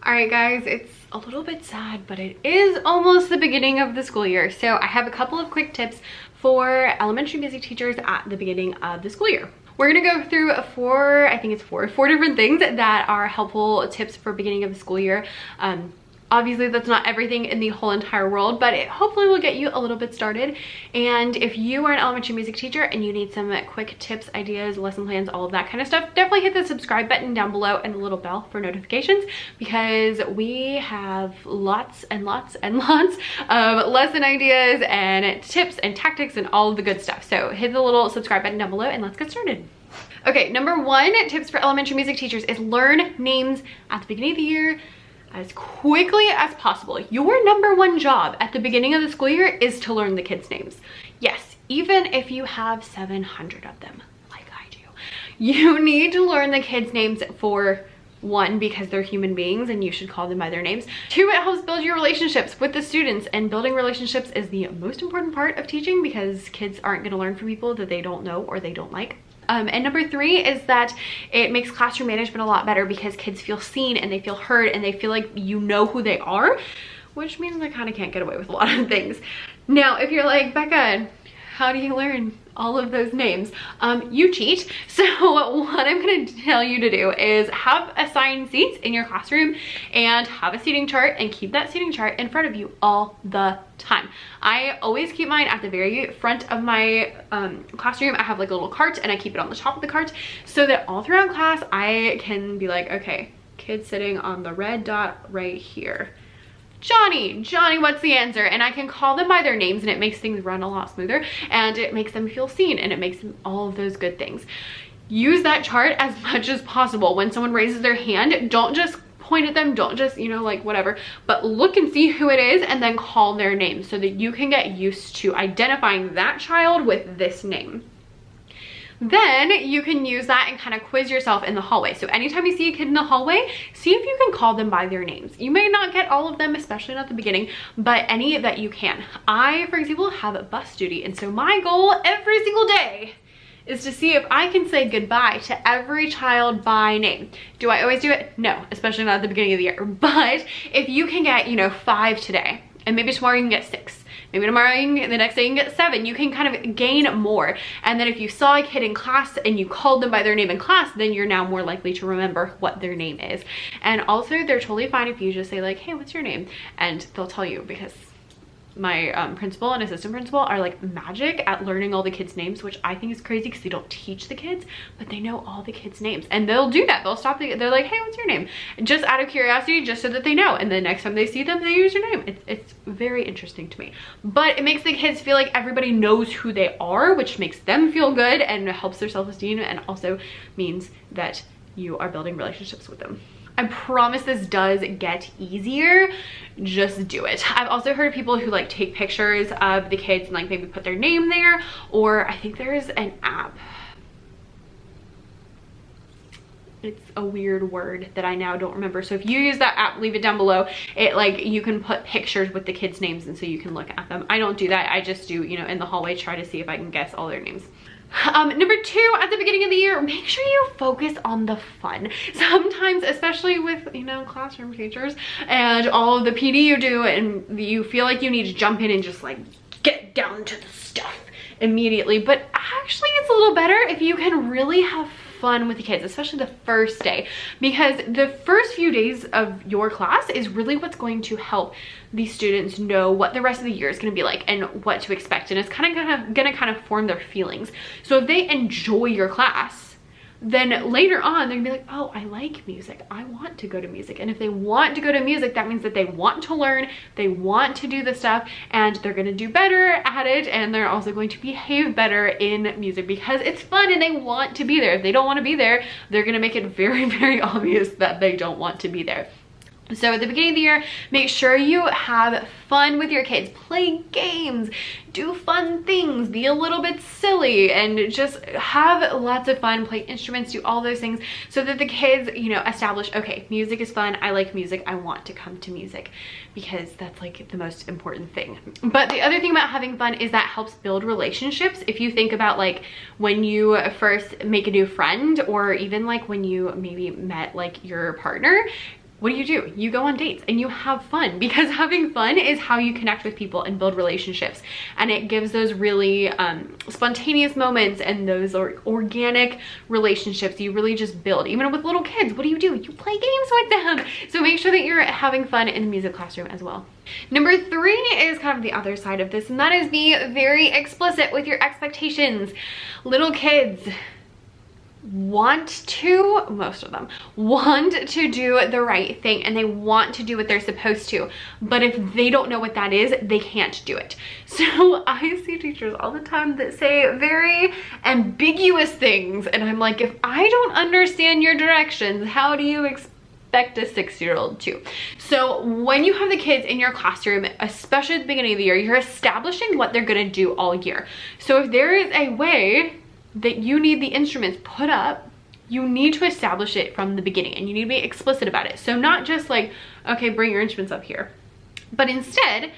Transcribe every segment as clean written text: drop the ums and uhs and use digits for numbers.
All right, guys, it's a little bit sad, but it is almost the beginning of the school year. So I have a couple of quick tips for elementary music teachers at the beginning of the school year. We're gonna go through four different things that are helpful tips for beginning of the school year. Obviously that's not everything in the whole entire world, but it hopefully will get you a little bit started. And if you are an elementary music teacher and you need some quick tips, ideas, lesson plans, all of that kind of stuff, definitely hit the subscribe button down below and the little bell for notifications, because we have lots and lots and lots of lesson ideas and tips and tactics and all of the good stuff. So hit the little subscribe button down below and let's get started. Okay, number one tips for elementary music teachers is learn names at the beginning of the year as quickly as possible. Your number one job at the beginning of the school year is to learn the kids' names. Yes, even if you have 700 of them, like I do. You need to learn the kids' names for one, because they're human beings and you should call them by their names. Two, it helps build your relationships with the students, and building relationships is the most important part of teaching because kids aren't gonna learn from people that they don't know or they don't like. And number three is that it makes classroom management a lot better because kids feel seen and they feel heard and they feel like you know who they are, which means they kind of can't get away with a lot of things. Now, if you're like, Becca, how do you learn all of those names? You cheat. So what I'm going to tell you to do is have assigned seats in your classroom and have a seating chart, and keep that seating chart in front of you all the time. I always keep mine at the very front of my classroom. I have like a little cart and I keep it on the top of the cart so that all throughout class I can be like, okay, kid sitting on the red dot right here. Johnny, what's the answer? And I can call them by their names, and it makes things run a lot smoother, and it makes them feel seen, and it makes them all of those good things. Use that chart as much as possible. When someone raises their hand, don't just point at them, don't just, you know, like whatever, but look and see who it is and then call their name so that you can get used to identifying that child with this name. Then you can use that and kind of quiz yourself in the hallway. So anytime you see a kid in the hallway, see if you can call them by their names. You may not get all of them, especially not at the beginning, but any that you can. I, for example, have a bus duty, and so my goal every single day is to see if I can say goodbye to every child by name. Do I always do it? No, especially not at the beginning of the year. But if you can get, 5 today, and maybe tomorrow you can get 6, maybe tomorrow, the next day you can get 7. You can kind of gain more. And then if you saw a kid in class and you called them by their name in class, then you're now more likely to remember what their name is. And also, they're totally fine if you just say like, hey, what's your name? And they'll tell you, because my principal and assistant principal are like magic at learning all the kids' names, which I think is crazy because they don't teach the kids, but they know all the kids' names. And they'll do that. They'll stop, they're like, hey, what's your name? Just out of curiosity, just so that they know. And the next time they see them, they use your name. It's very interesting to me. But it makes the kids feel like everybody knows who they are, which makes them feel good and helps their self-esteem, and also means that you are building relationships with them. I promise this does get easier. Just do it. I've also heard of people who like take pictures of the kids and like maybe put their name there, or I think there's an app. It's a weird word that I now don't remember. So if you use that app, leave it down below. It like, you can put pictures with the kids' names, and so you can look at them. I don't do that. I just do, in the hallway, try to see if I can guess all their names. Number two, at the beginning of the year, make sure you focus on the fun. Sometimes, especially with, classroom teachers and all of the PD you do, and you feel like you need to jump in and just like get down to the stuff immediately. But actually, it's a little better if you can really have fun with the kids, especially the first day, because the first few days of your class is really what's going to help these students know what the rest of the year is going to be like and what to expect, and it's kind of gonna form their feelings. So if they enjoy your class, then later on they're gonna be like, oh, I like music, I want to go to music. And if they want to go to music, that means that they want to learn, they want to do the stuff, and they're gonna do better at it, and they're also going to behave better in music because it's fun and they want to be there. If they don't want to be there, they're gonna make it very, very obvious that they don't want to be there. So at the beginning of the year, make sure you have fun with your kids. Play games, do fun things, be a little bit silly, and just have lots of fun. Play instruments, do all those things so that the kids, establish, okay, music is fun, I like music, I want to come to music, because that's like the most important thing. But the other thing about having fun is that helps build relationships. If you think about like when you first make a new friend, or even like when you maybe met like your partner, what do? You go on dates and you have fun, because having fun is how you connect with people and build relationships. And it gives those really spontaneous moments and those organic relationships you really just build. Even with little kids, what do? You play games with them. So make sure that you're having fun in the music classroom as well. Number 3 is kind of the other side of this, and that is be very explicit with your expectations. Little kids most of them want to do the right thing, and they want to do what they're supposed to, but if they don't know what that is, they can't do it. So I see teachers all the time that say very ambiguous things, and I'm like, if I don't understand your directions, how do you expect a 6-year-old to? So when you have the kids in your classroom, especially at the beginning of the year, you're establishing what they're gonna do all year. So if there is a way that you need the instruments put up, you need to establish it from the beginning, and you need to be explicit about it. So not just like, okay, bring your instruments up here, but instead,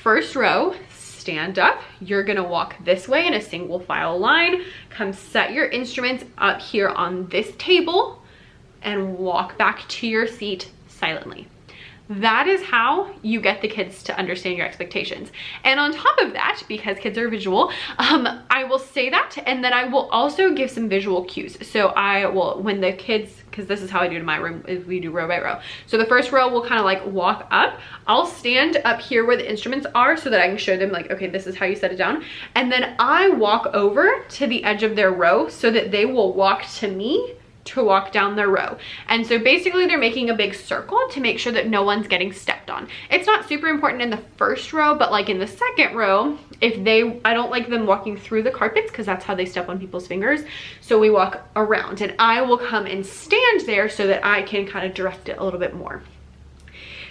first row, stand up. You're gonna walk this way in a single file line, come set your instruments up here on this table, and walk back to your seat silently. That is how you get the kids to understand your expectations. And on top of that, because kids are visual, I will say that, and then I will also give some visual cues. So I will, when the kids, because this is how I do it in my room, is we do row by row. So the first row will kind of like walk up. I'll stand up here where the instruments are so that I can show them like, okay, this is how you set it down. And then I walk over to the edge of their row so that they will walk to me to walk down their row. And so basically they're making a big circle to make sure that no one's getting stepped on. It's not super important in the first row, but like in the second row, I don't like them walking through the carpets because that's how they step on people's fingers. So we walk around, and I will come and stand there so that I can kind of direct it a little bit more.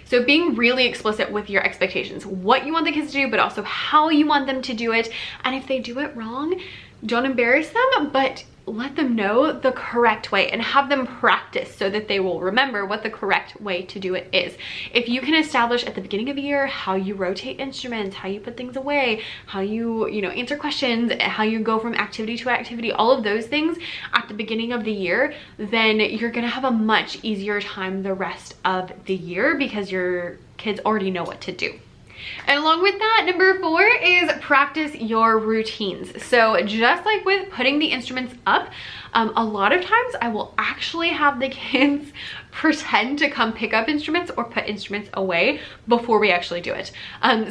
So being really explicit with your expectations, what you want the kids to do, but also how you want them to do it. And if they do it wrong, don't embarrass them, but let them know the correct way and have them practice so that they will remember what the correct way to do it is. If you can establish at the beginning of the year how you rotate instruments, how you put things away, how you answer questions, how you go from activity to activity, all of those things at the beginning of the year, then you're gonna have a much easier time the rest of the year because your kids already know what to do. And along with that, number 4 is practice your routines. So just like with putting the instruments up, a lot of times I will actually have the kids pretend to come pick up instruments or put instruments away before we actually do it.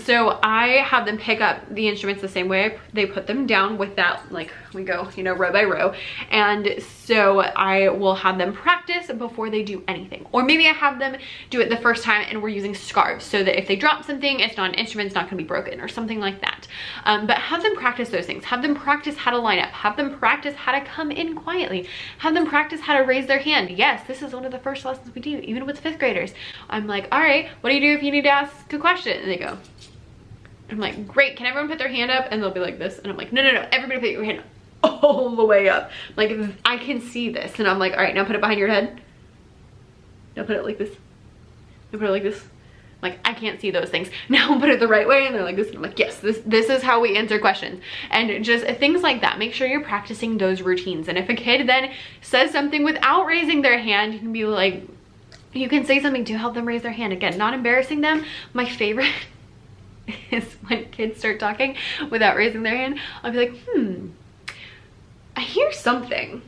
So I have them pick up the instruments the same way they put them down with that, like we go, row by row. And so I will have them practice before they do anything. Or maybe I have them do it the first time and we're using scarves so that if they drop something, it's not an instrument, it's not gonna be broken or something like that. But have them practice those things. Have them practice how to line up. Have them practice how to come in quietly. Have them practice how to raise their hand. Yes, this is one of the first lessons we do, even with 5th graders. I'm like, all right, what do you do if you need to ask a question? And they go, I'm like, great, can everyone put their hand up? And they'll be like this. And I'm like, no, everybody put your hand all the way up. Like, I can see this. And I'm like, all right, now put it behind your head. Now put it like this. Now put it like this. Like, I can't see those things. Now put it the right way. And they're like this. And I'm like, yes, this is how we answer questions. And just things like that. Make sure you're practicing those routines. And if a kid then says something without raising their hand, you can be like, you can say something to help them raise their hand. Again, not embarrassing them. My favorite is when kids start talking without raising their hand. I'll be like, I hear something,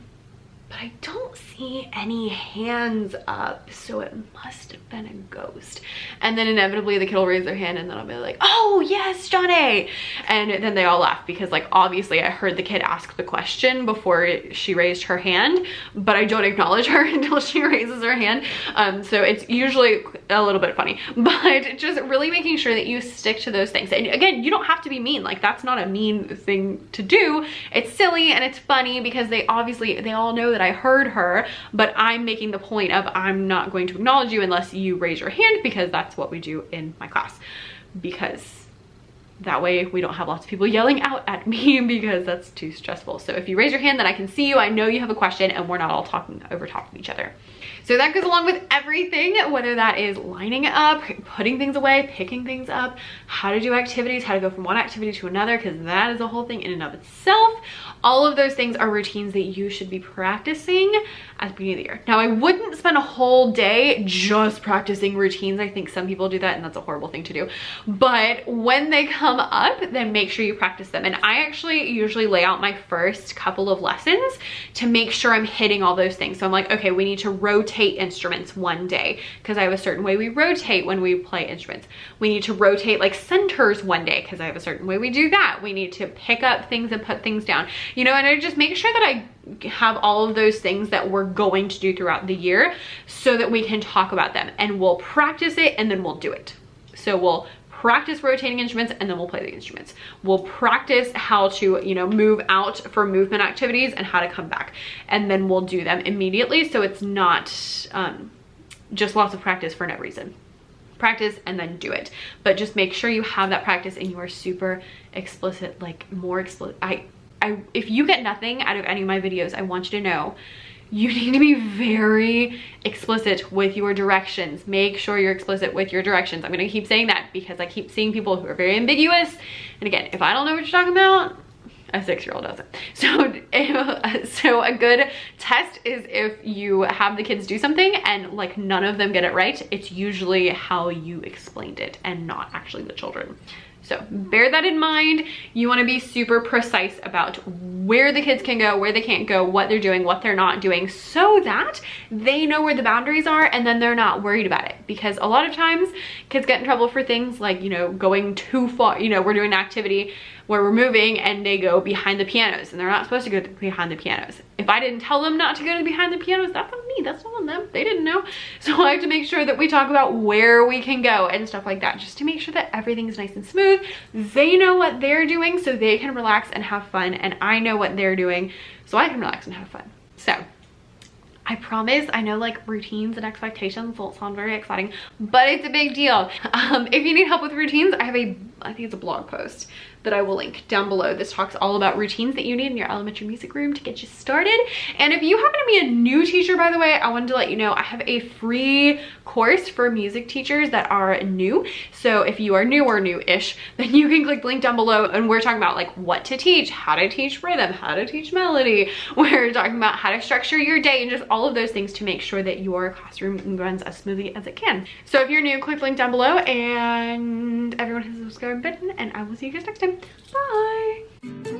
but I don't see any hands up, so it must have been a ghost. And then inevitably the kid will raise their hand, and then I'll be like, oh yes, Johnny. And then they all laugh because, like, obviously I heard the kid ask the question before she raised her hand, but I don't acknowledge her until she raises her hand. So it's usually a little bit funny, but just really making sure that you stick to those things. And again, you don't have to be mean. Like, that's not a mean thing to do. It's silly and it's funny because they all know that I heard her, but I'm making the point of I'm not going to acknowledge you unless you raise your hand, because that's what we do in my class, because that way we don't have lots of people yelling out at me because that's too stressful. So if you raise your hand, then I can see you, I know you have a question, and we're not all talking over top of each other. So that goes along with everything, whether that is lining up, putting things away, picking things up, how to do activities, how to go from one activity to another, because that is a whole thing in and of itself. All of those things are routines that you should be practicing at the beginning of the year. Now, I wouldn't spend a whole day just practicing routines. I think some people do that and that's a horrible thing to do. But when they come up, then make sure you practice them. And I actually usually lay out my first couple of lessons to make sure I'm hitting all those things. So I'm like, okay, we need to rotate instruments one day because I have a certain way we rotate when we play instruments. We need to rotate like centers one day because I have a certain way we do that. We need to pick up things and put things down, you know, and I just make sure that I have all of those things that we're going to do throughout the year so that we can talk about them, and we'll practice it and then we'll do it. So we'll practice rotating instruments and then we'll play the instruments. We'll practice how to, you know, move out for movement activities and how to come back, and then we'll do them immediately. So it's not just lots of practice for no reason. Practice and then do it, but just make sure you have that practice and you are super explicit, like more explicit. If you get nothing out of any of my videos, I want you to know you need to be very explicit with your directions. Make sure you're explicit with your directions. I'm gonna keep saying that because I keep seeing people who are very ambiguous. And again, if I don't know what you're talking about, a 6-year-old doesn't. So a good test is if you have the kids do something and like none of them get it right, it's usually how you explained it and not actually the children. So bear that in mind. You want to be super precise about where the kids can go, where they can't go, what they're doing, what they're not doing, so that they know where the boundaries are and then they're not worried about it. Because a lot of times kids get in trouble for things like, you know, going too far. You know, we're doing an activity where we're moving and they go behind the pianos and they're not supposed to go behind the pianos. If I didn't tell them not to go behind the pianos, that's on me, that's not on them. They didn't know. So I have to make sure that we talk about where we can go and stuff like that, just to make sure that everything's nice and smooth. They know what they're doing so they can relax and have fun, and I know what they're doing so I can relax and have fun. So I promise, I know like routines and expectations won't sound very exciting, but it's a big deal. If you need help with routines, I think it's a blog post that I will link down below. This talks all about routines that you need in your elementary music room to get you started. And if you happen to be a new teacher, by the way, I wanted to let you know I have a free course for music teachers that are new. So if you are new or new-ish, then you can click the link down below, and we're talking about like what to teach, how to teach rhythm, how to teach melody. We're talking about how to structure your day and just all of those things to make sure that your classroom runs as smoothly as it can. So if you're new, click the link down below, and everyone has a subscribe button, and I will see you guys next time. Bye.